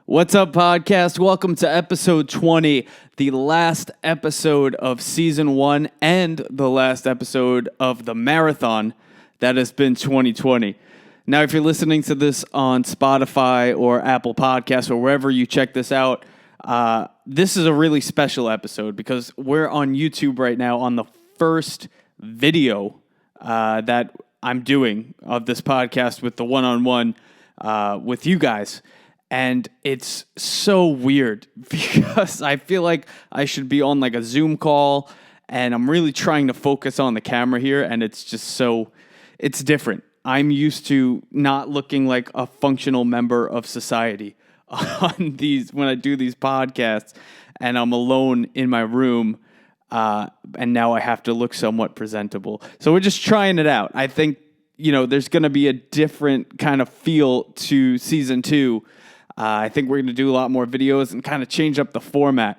What's up, podcast? Welcome to episode 20, the last episode of season 1 and the last episode of the marathon that has been 2020. Now, if you're listening to this on Spotify or Apple Podcasts or wherever you check this out, this is a really special episode because we're on YouTube right now on the first video that I'm doing of this podcast with the one-on-one with you guys. And it's so weird because I feel like I should be on like a Zoom call and I'm really trying to focus on the camera here, and it's just it's different. I'm used to not looking like a functional member of society when I do these podcasts, and I'm alone in my room, and now I have to look somewhat presentable. So we're just trying it out. I think, there's going to be a different kind of feel to season 2. I think we're going to do a lot more videos and kind of change up the format.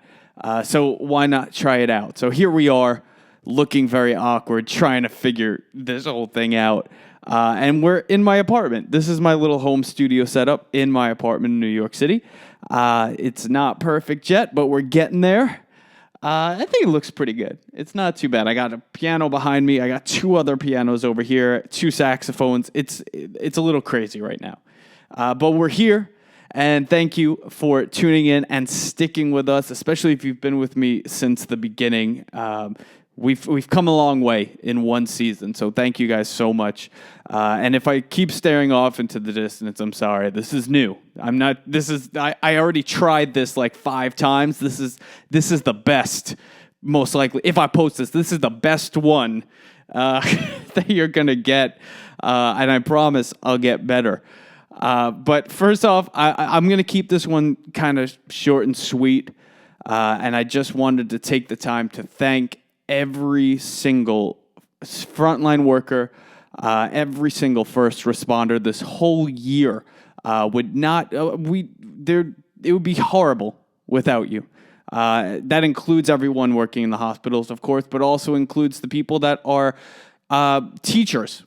So why not try it out? So here we are, looking very awkward, trying to figure this whole thing out. And we're in my apartment. This is my little home studio setup in my apartment in New York City. It's not perfect yet, but we're getting there. I think it looks pretty good. It's not too bad. I got a piano behind me. I got 2 other pianos over here, 2 saxophones. It's a little crazy right now. But we're here. And thank you for tuning in and sticking with us, especially if you've been with me since the beginning. We've come a long way in one season, so thank you guys so much. And if I keep staring off into the distance, I'm sorry. This is new. I already tried this like 5 times. This is the best, most likely. If I post this is the best one that you're gonna get, and I promise I'll get better. But first off, I'm going to keep this one kind of short and sweet. And I just wanted to take the time to thank every single frontline worker, every single first responder this whole year. It would be horrible without you. That includes everyone working in the hospitals, of course, but also includes the people that are teachers.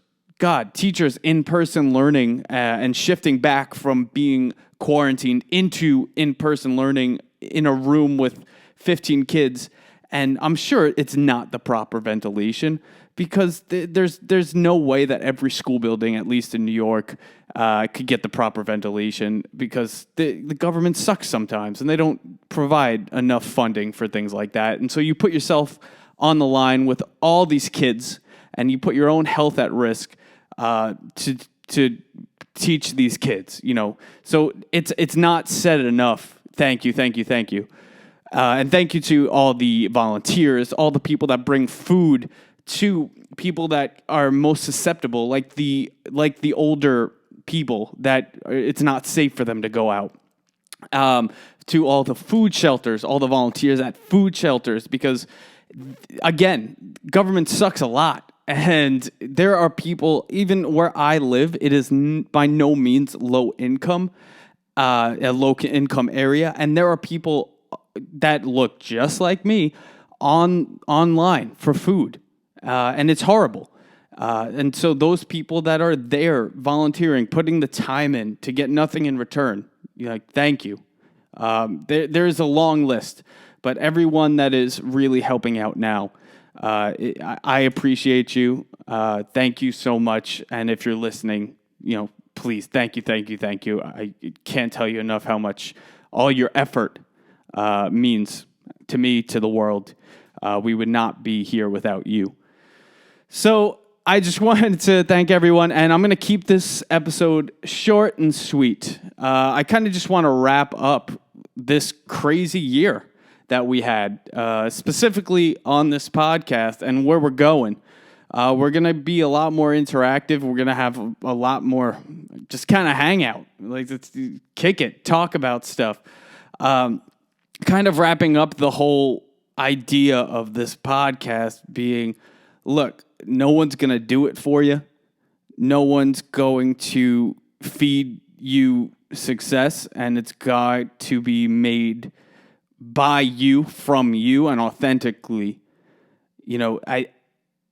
Teachers, in-person learning and shifting back from being quarantined into in-person learning in a room with 15 kids. And I'm sure it's not the proper ventilation because there's no way that every school building, at least in New York, could get the proper ventilation because the government sucks sometimes and they don't provide enough funding for things like that. And so you put yourself on the line with all these kids and you put your own health at risk to teach these kids, So it's not said enough. Thank you. And thank you to all the volunteers, all the people that bring food to people that are most susceptible, like the older people that it's not safe for them to go out. To all the food shelters, all the volunteers at food shelters, because again, government sucks a lot. And there are people, even where I live, it is by no means a low income area. And there are people that look just like me online for food. And it's horrible. And so those people that are there volunteering, putting the time in to get nothing in return, thank you. There's a long list, but everyone that is really helping out now, I appreciate you. Thank you so much. And if you're listening, please, thank you. I can't tell you enough how much all your effort means to me, to the world. We would not be here without you. So I just wanted to thank everyone, and I'm going to keep this episode short and sweet. I kind of just want to wrap up this crazy year that we had, specifically on this podcast and where we're going. We're going to be a lot more interactive. We're going to have a lot more just kind of hang out, let's kick it, talk about stuff. Kind of wrapping up the whole idea of this podcast being, look, no one's going to do it for you. No one's going to feed you success, and it's got to be made by you, from you, and authentically.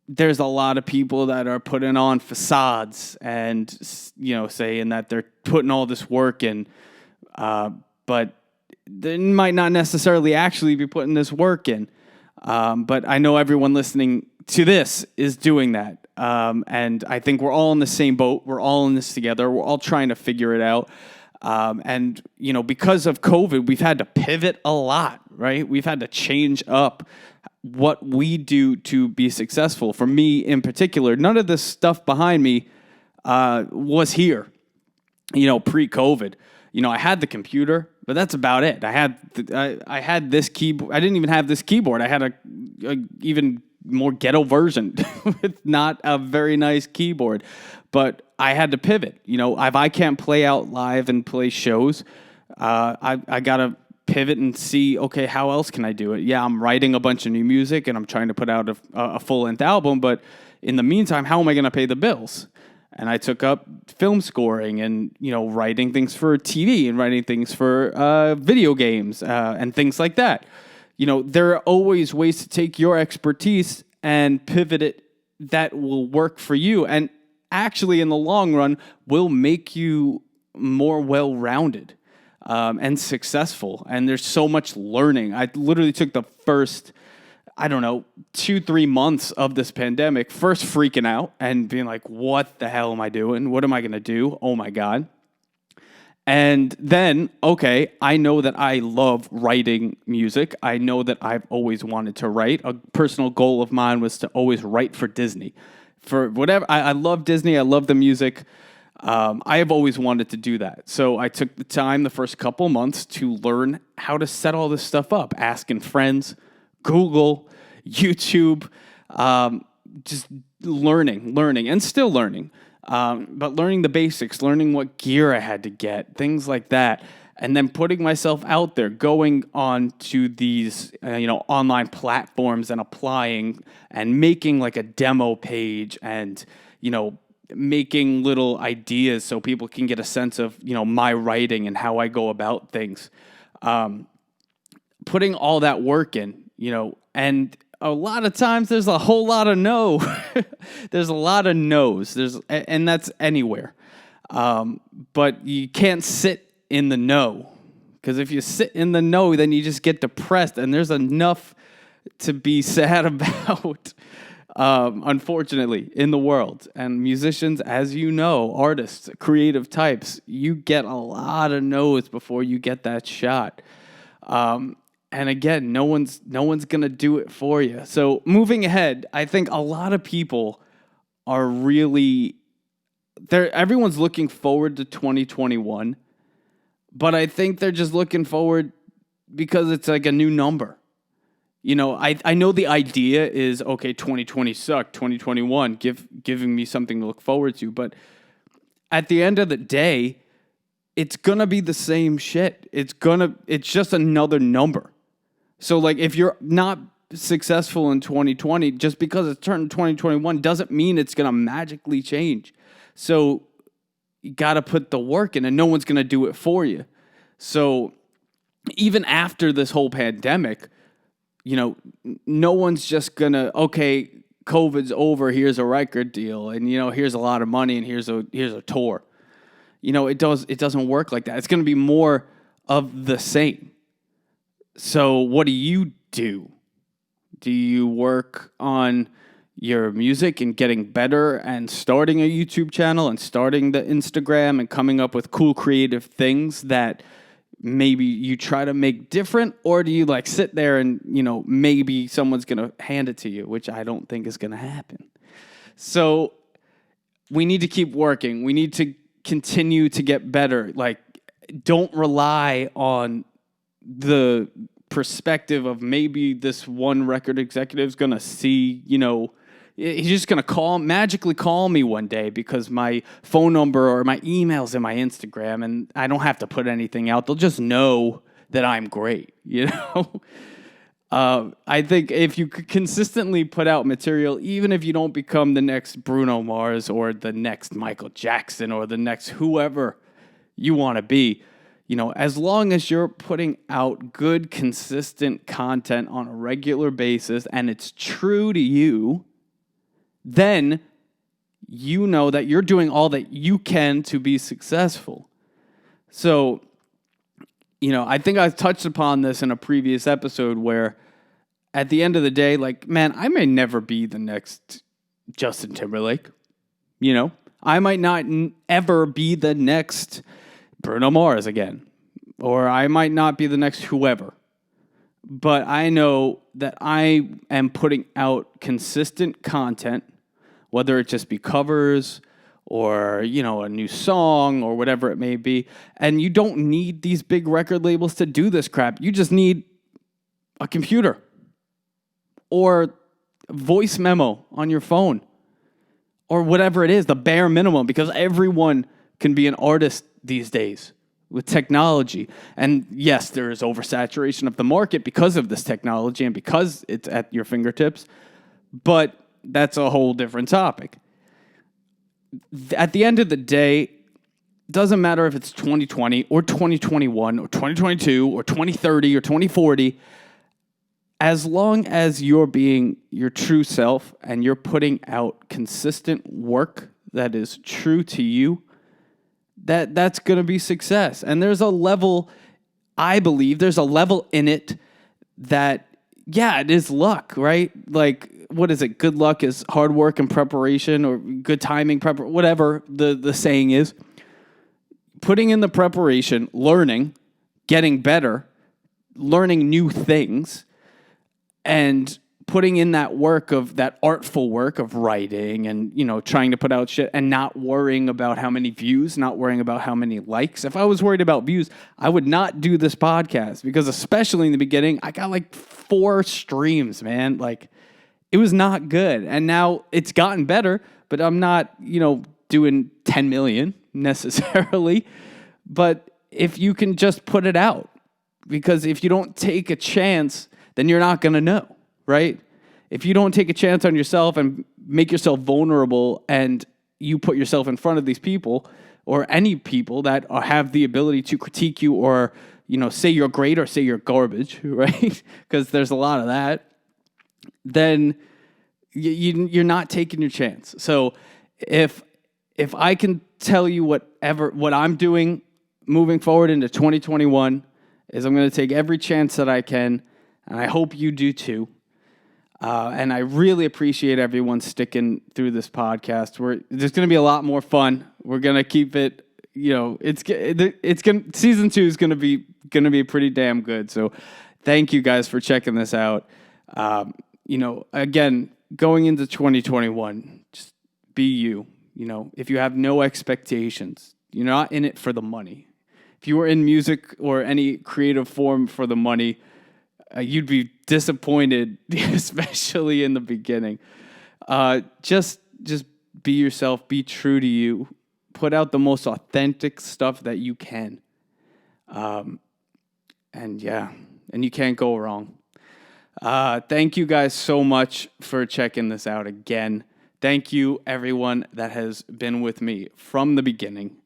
There's a lot of people that are putting on facades and, saying that they're putting all this work in. but they might not necessarily actually be putting this work in. But I know everyone listening to this is doing that. And I think we're all in the same boat. We're all in this together. We're all trying to figure it out. And, because of COVID, we've had to pivot a lot, right? We've had to change up what we do to be successful. For me in particular, none of this stuff behind me was here, pre-COVID. I had the computer, but that's about it. I had this keyboard. I didn't even have this keyboard. I had a even more ghetto version with not a very nice keyboard. But I had to pivot. If I can't play out live and play shows, I got to pivot and see, okay, how else can I do it? Yeah, I'm writing a bunch of new music and I'm trying to put out a full-length album, but in the meantime, how am I going to pay the bills? And I took up film scoring and, writing things for TV and writing things for video games and things like that. There are always ways to take your expertise and pivot it that will work for you. And actually, in the long run, will make you more well-rounded and successful. And there's so much learning. I literally took the first, 2-3 months of this pandemic, first freaking out and being like, what the hell am I doing? What am I going to do? Oh, my God. And then, okay, I know that I love writing music. I know that I've always wanted to write. A personal goal of mine was to always write for Disney. For whatever, I love Disney. I love the music. I have always wanted to do that. So I took the time the first couple months to learn how to set all this stuff up, asking friends, Google, YouTube, just learning, and still learning. But learning the basics, learning what gear I had to get, things like that. And then putting myself out there, going on to these, online platforms and applying and making like a demo page and, making little ideas so people can get a sense of, my writing and how I go about things. Putting all that work in, and a lot of times there's a whole lot of no. There's a lot of no's. And that's anywhere. But you can't sit in the no, because if you sit in the no, then you just get depressed, and there's enough to be sad about, unfortunately, in the world. And musicians, as you know, artists, creative types, you get a lot of no's before you get that shot. And again, no one's gonna do it for you. So moving ahead, I think a lot of people are really everyone's looking forward to 2021. But I think they're just looking forward because it's like a new number. I know the idea is, okay, 2020 sucked, 2021, giving me something to look forward to. But at the end of the day, it's going to be the same shit. It's just another number. So, like, if you're not successful in 2020, just because it's turned 2021 doesn't mean it's going to magically change. So you got to put the work in, and no one's going to do it for you. So even after this whole pandemic, no one's just going to, okay, COVID's over, here's a record deal, and, here's a lot of money, and here's a tour. It doesn't work like that. It's going to be more of the same. So what do you do? Do you work on your music and getting better and starting a YouTube channel and starting the Instagram and coming up with cool creative things that maybe you try to make different? Or do you sit there and, maybe someone's going to hand it to you, which I don't think is going to happen. So we need to keep working. We need to continue to get better. Don't rely on the perspective of maybe this one record executive is going to see, he's just going to magically call me one day because my phone number or my email's in my Instagram and I don't have to put anything out. They'll just know that I'm great, I think if you could consistently put out material, even if you don't become the next Bruno Mars or the next Michael Jackson or the next whoever you want to be, as long as you're putting out good, consistent content on a regular basis and it's true to you, then you know that you're doing all that you can to be successful. So I think I've touched upon this in a previous episode where at the end of the day, like, man, I may never be the next Justin Timberlake. I might not ever be the next Bruno Mars again, or I might not be the next whoever. But I know that I am putting out consistent content, whether it just be covers or, a new song or whatever it may be. And you don't need these big record labels to do this crap. You just need a computer or voice memo on your phone or whatever it is, the bare minimum, because everyone can be an artist these days with technology. And yes, there is oversaturation of the market because of this technology and because it's at your fingertips, but that's a whole different topic. At the end of the day, it doesn't matter if it's 2020 or 2021 or 2022 or 2030 or 2040, as long as you're being your true self and you're putting out consistent work that is true to you, that's going to be success. And there's a level, I believe, there's a level in it that, yeah, it is luck, right? Like, what is it? Good luck is hard work and preparation, or good timing, whatever the saying is. Putting in the preparation, learning, getting better, learning new things, and putting in that work of that artful work of writing and, trying to put out shit and not worrying about how many views, not worrying about how many likes. If I was worried about views, I would not do this podcast, because especially in the beginning, I got like 4 streams, man. Like, it was not good. And now it's gotten better, but I'm not, doing 10 million necessarily. But if you can just put it out, because if you don't take a chance, then you're not going to know, right? If you don't take a chance on yourself and make yourself vulnerable and you put yourself in front of these people or any people that have the ability to critique you or, say you're great or say you're garbage, right? Because there's a lot of that. Then you're not taking your chance. So if I can tell you what I'm doing moving forward into 2021 is I'm going to take every chance that I can, and I hope you do too. And I really appreciate everyone sticking through this podcast. There's going to be a lot more fun. We're going to keep it, season 2 is going to be pretty damn good. So thank you guys for checking this out. Again, going into 2021, just be you. If you have no expectations, you're not in it for the money. If you were in music or any creative form for the money, you'd be disappointed, especially in the beginning. Just be yourself, be true to you, put out the most authentic stuff that you can. And you can't go wrong. Thank you guys so much for checking this out again. Thank you, everyone that has been with me from the beginning.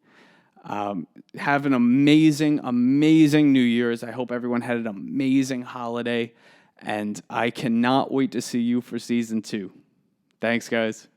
Have an amazing, amazing New Year's. I hope everyone had an amazing holiday, and I cannot wait to see you for season 2. Thanks, guys.